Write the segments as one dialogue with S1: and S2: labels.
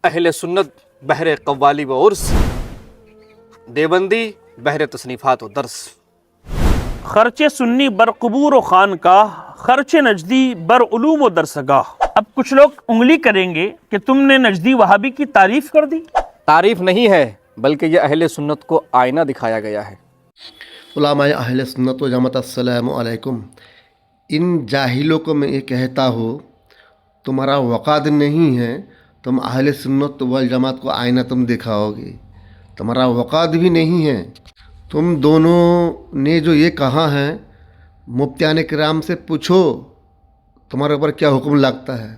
S1: اہل سنت بحر قوالی و عرس، دیوبندی بحر تصنیفات و درس۔
S2: خرچ سنی بر قبور و خانقاہ، خرچ نجدی بر علوم و درسگاہ۔ اب کچھ لوگ انگلی کریں گے کہ تم نے نجدی وہابی کی تعریف کر دی۔
S1: تعریف نہیں ہے بلکہ یہ اہل سنت کو آئینہ دکھایا گیا ہے۔
S3: علماء اہل سنت و جماعت السلام علیکم۔ ان جاہلوں کو میں یہ کہتا ہوں تمہارا وقار نہیں ہے، تم اہل سنت والجماعت کو آئینہ تم دکھاؤ گے، تمہارا وقار بھی نہیں ہے۔ تم دونوں نے جو یہ کہا ہے مفتیان کرام سے پوچھو تمہارے اوپر کیا حکم لگتا ہے۔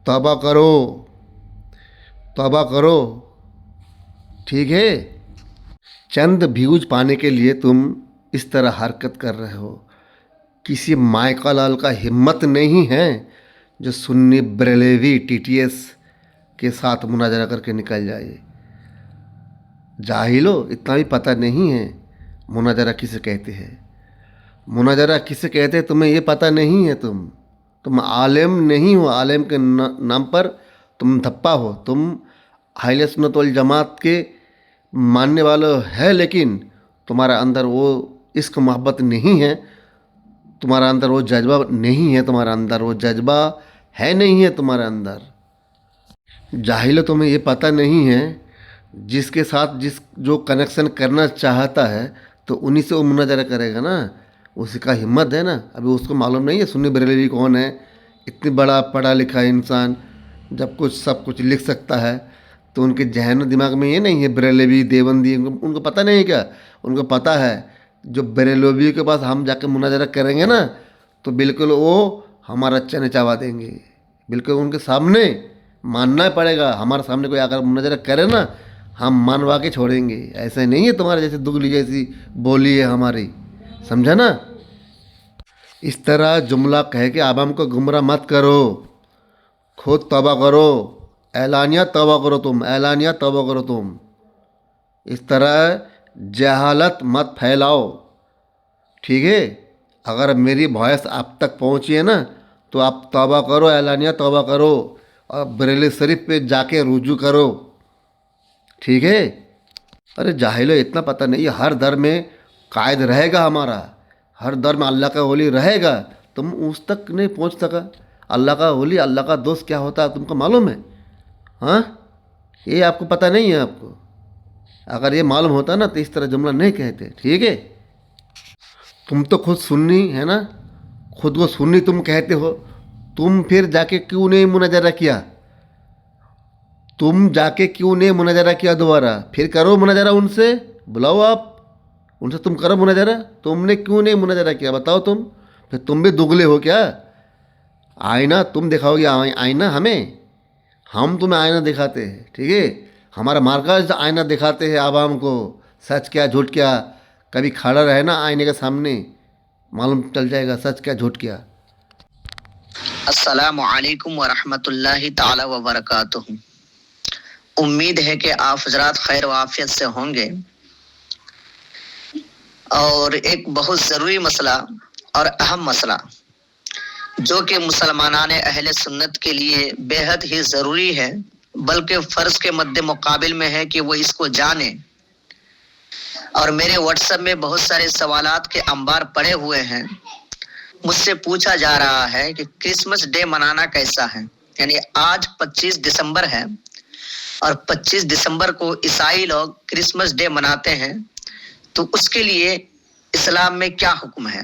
S3: توبہ کرو، توبہ کرو، ٹھیک ہے؟ چند ویوز پانے کے لیے تم اس طرح حرکت کر رہے ہو۔ کسی مائیکا لال کا ہمت نہیں ہے جو سنی بریلوی ٹی ٹی ایس کے ساتھ مناظرہ کر کے نکل جائے۔ جاہلو، اتنا بھی پتہ نہیں ہے مناظرہ کسے کہتے ہیں، مناظرہ کسے کہتے ہیں تمہیں یہ پتہ نہیں ہے۔ تم عالم نہیں ہو، عالم کے نام پر تم دھپا ہو۔ تم اہل سنت والجماعت کے ماننے والے ہے، لیکن تمہارا اندر وہ عشق محبت نہیں ہے، تمہارا اندر وہ جذبہ نہیں ہے، تمہارا اندر وہ جذبہ ہے نہیں ہے تمہارے اندر۔ جاہل، تمہیں یہ پتہ نہیں ہے جس کے ساتھ جو کنیکشن کرنا چاہتا ہے تو انہی سے وہ مناظرہ کرے گا نا، اسی کا ہمت ہے نا۔ ابھی اس کو معلوم نہیں ہے سنی بریلوی کون ہے، اتنی بڑا پڑھا لکھا انسان جب سب کچھ لکھ سکتا ہے تو ان کے ذہن و دماغ میں یہ نہیں ہے بریلوی دیوبندی، ان کو پتہ نہیں ہے کیا؟ ان کو پتہ ہے جو بریلوی کے پاس ہم جا کے مناظرہ کریں گے نا تو بالکل وہ ہمارا چنے چاوا دیں گے، بالکل ان کے سامنے ماننا پڑے گا۔ ہمارے سامنے کوئی اگر مناظرہ کرے نا ہم مانوا کے چھوڑیں گے۔ ایسے نہیں ہے تمہارے جیسے دگلی جیسی بولی ہے ہماری، سمجھا نا؟ اس طرح جملہ کہہ کے عوام کو گمراہ مت کرو، خود توبہ کرو، اعلانیہ توبہ کرو، تم اعلانیہ توبہ کرو۔ تم اس طرح جہالت مت پھیلاؤ، ٹھیک ہے؟ اگر میری وائس آپ تک پہنچی ہے نا تو آپ توبہ کرو، اعلانیہ توبہ کرو اور بریلی شریف پہ جا کے رجوع کرو، ٹھیک ہے؟ ارے جاہلو، اتنا پتہ نہیں ہے ہر در میں قائد رہے گا ہمارا، ہر در میں اللہ کا ولی رہے گا، تم اس تک نہیں پہنچ سکا۔ اللہ کا ولی، اللہ کا دوست کیا ہوتا ہے تم کو معلوم ہے؟ ہاں، یہ آپ کو پتہ نہیں ہے۔ آپ کو اگر یہ معلوم ہوتا نا تو اس طرح جملہ نہیں کہتے، ٹھیک ہے؟ تم تو خود سنی ہے نا، خود کو سنی تم کہتے ہو، تم پھر جا کے کیوں نہیں مناظرہ کیا؟ تم جا کے کیوں نہیں مناظرہ کیا دوبارہ؟ پھر کرو مناظرہ ان سے، بلاؤ آپ ان سے، تم کرو مناظرہ۔ تم نے کیوں نہیں مناظرہ کیا بتاؤ؟ پھر تم بھی دگلے ہو کیا؟ آئینہ تم دکھاؤ گے، آئینہ ہمیں، ہم تمہیں آئینہ دکھاتے ہیں، ٹھیک ہے؟ ہمارا مرکز آئینہ دکھاتے ہیں عوام کو، سچ کیا جھوٹ کیا۔ کبھی کھڑا رہے نا آئینے کے سامنے، معلوم چل جائے گا سچ کیا جھوٹ کیا۔
S4: السلام علیکم ورحمۃ اللہ تعالی وبرکاتہ۔ امید ہے کہ آپ حضرات خیر و عافیت سے ہوں گے، اور ایک بہت ضروری مسئلہ اور اہم مسئلہ جو کہ مسلمانان اہل سنت کے لیے بے حد ہی ضروری ہے، بلکہ فرض کے مد مقابل میں ہے کہ وہ اس کو جانیں۔ اور میرے واٹس ایپ میں بہت سارے سوالات کے انبار پڑے ہوئے ہیں، مجھ سے پوچھا جا رہا ہے کہ کرسمس ڈے منانا کیسا ہے؟ یعنی آج 25 دسمبر ہے اور 25 دسمبر کو عیسائی لوگ کرسمس ڈے مناتے ہیں، تو اس کے لیے اسلام میں کیا حکم ہے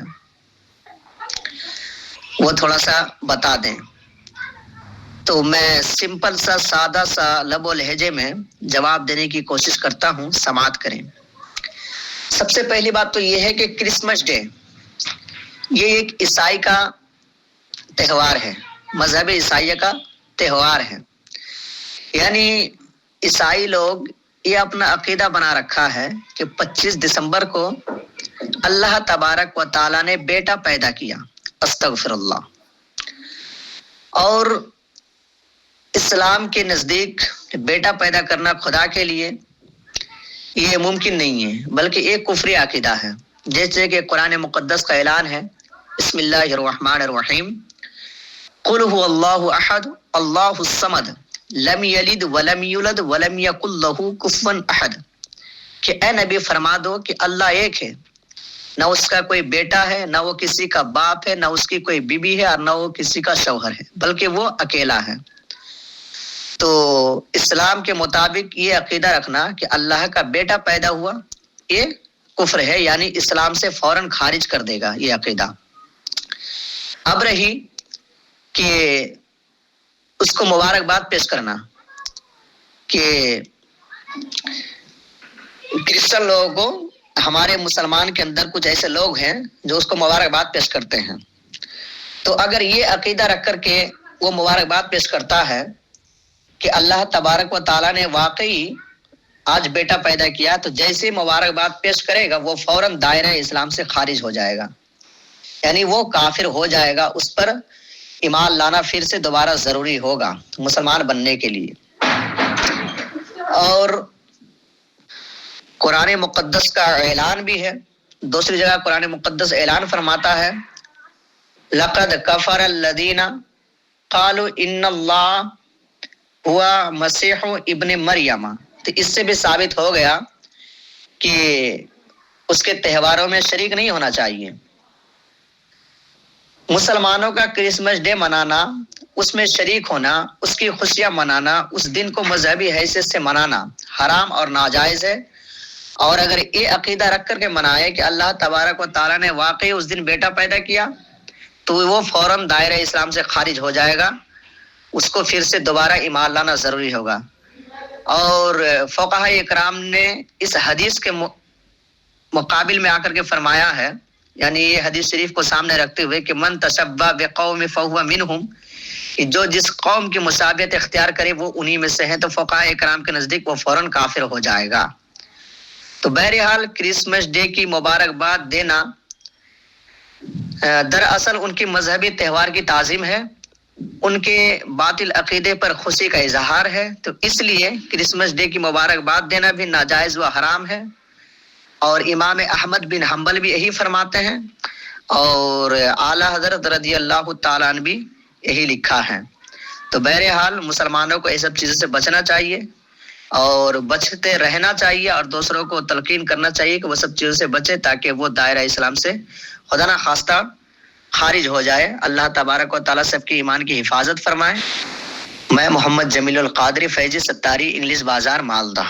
S4: وہ تھوڑا سا بتا دیں۔ تو میں سمپل سا سادہ سا لب و لہجے میں جواب دینے کی کوشش کرتا ہوں، سماعت کریں۔ سب سے پہلی بات تو یہ ہے کہ کرسمس ڈے یہ ایک عیسائی کا تہوار ہے، مذہب عیسائیہ کا تہوار ہے۔ یعنی عیسائی لوگ یہ اپنا عقیدہ بنا رکھا ہے کہ 25 دسمبر کو اللہ تبارک و تعالیٰ نے بیٹا پیدا کیا، استغفر اللہ۔ اور اسلام کے نزدیک بیٹا پیدا کرنا خدا کے لیے یہ ممکن نہیں ہے، بلکہ ایک کفری عقیدہ ہے، جیسے کہ قرآن مقدس کا اعلان ہے، بسم اللہ الرحمن الرحیم، قل هو اللہ احد اللہ الصمد لم یلد ولم یولد ولم یکن لہ کفوا احد، کہ اے نبی فرما دو کہ اللہ ایک ہے، نہ اس کا کوئی بیٹا ہے، نہ وہ کسی کا باپ ہے، نہ اس کی کوئی بیوی ہے، اور نہ وہ کسی کا شوہر ہے، بلکہ وہ اکیلا ہے۔ تو اسلام کے مطابق یہ عقیدہ رکھنا کہ اللہ کا بیٹا پیدا ہوا یہ کفر ہے، یعنی اسلام سے فوراً خارج کر دے گا یہ عقیدہ۔ اب رہی کہ اس کو مبارکباد پیش کرنا، کہ کرسچن لوگوں کو، ہمارے مسلمان کے اندر کچھ ایسے لوگ ہیں جو اس کو مبارکباد پیش کرتے ہیں، تو اگر یہ عقیدہ رکھ کر کے وہ مبارکباد پیش کرتا ہے کہ اللہ تبارک و تعالیٰ نے واقعی آج بیٹا پیدا کیا، تو جیسے مبارکباد پیش کرے گا وہ فوراً دائرہ اسلام سے خارج ہو جائے گا، یعنی وہ کافر ہو جائے گا، اس پر ایمان لانا پھر سے دوبارہ ضروری ہوگا مسلمان بننے کے لیے۔ اور قرآن مقدس کا اعلان بھی ہے، دوسری جگہ قرآن مقدس اعلان فرماتا ہے لقد کفر الذین قالوا ان اللہ ہوا مسیح ابن مریم، تو اس سے بھی ثابت ہو گیا کہ اس کے تہواروں میں شریک نہیں ہونا چاہیے۔ مسلمانوں کا کرسمس ڈے منانا، اس میں شریک ہونا، اس کی خوشیاں منانا، اس دن کو مذہبی حیثیت سے منانا حرام اور ناجائز ہے۔ اور اگر یہ عقیدہ رکھ کر کے منائے کہ اللہ تبارک و تعالیٰ نے واقعی اس دن بیٹا پیدا کیا، تو وہ فوراً دائرہ اسلام سے خارج ہو جائے گا، اس کو پھر سے دوبارہ ایمان لانا ضروری ہوگا۔ اور فقہاء اکرام نے اس حدیث کے مقابل میں آ کر کے فرمایا ہے، یعنی یہ حدیث شریف کو سامنے رکھتے ہوئے کہ من تشبہ بقوم فہو منہم، کہ جو جس قوم کی مشابہت اختیار کرے وہ انہی میں سے ہے، تو فقہاء اکرام کے نزدیک وہ فوراً کافر ہو جائے گا۔ تو بہرحال کرسمس ڈے کی مبارکباد دینا دراصل ان کی مذہبی تہوار کی تعظیم ہے، ان کے باطل عقیدے پر خوشی کا اظہار ہے، تو اس لیے کرسمس ڈے کی مبارکباد دینا بھی ناجائز و حرام ہے۔ اور امام احمد بن حنبل بھی یہی فرماتے ہیں، اور اعلیٰ حضرت رضی اللہ تعالیٰ عنہ بھی یہی لکھا ہے۔ تو بہرحال مسلمانوں کو یہ سب چیزوں سے بچنا چاہیے اور بچتے رہنا چاہیے، اور دوسروں کو تلقین کرنا چاہیے کہ وہ سب چیزوں سے بچے، تاکہ وہ دائرہ اسلام سے خدا نہ خواستہ خارج ہو جائے۔ اللہ تبارک و تعالیٰ سب کی ایمان کی حفاظت فرمائے۔ میں محمد جمیل القادری، فیض ستاری، انگلش بازار، مالدہ۔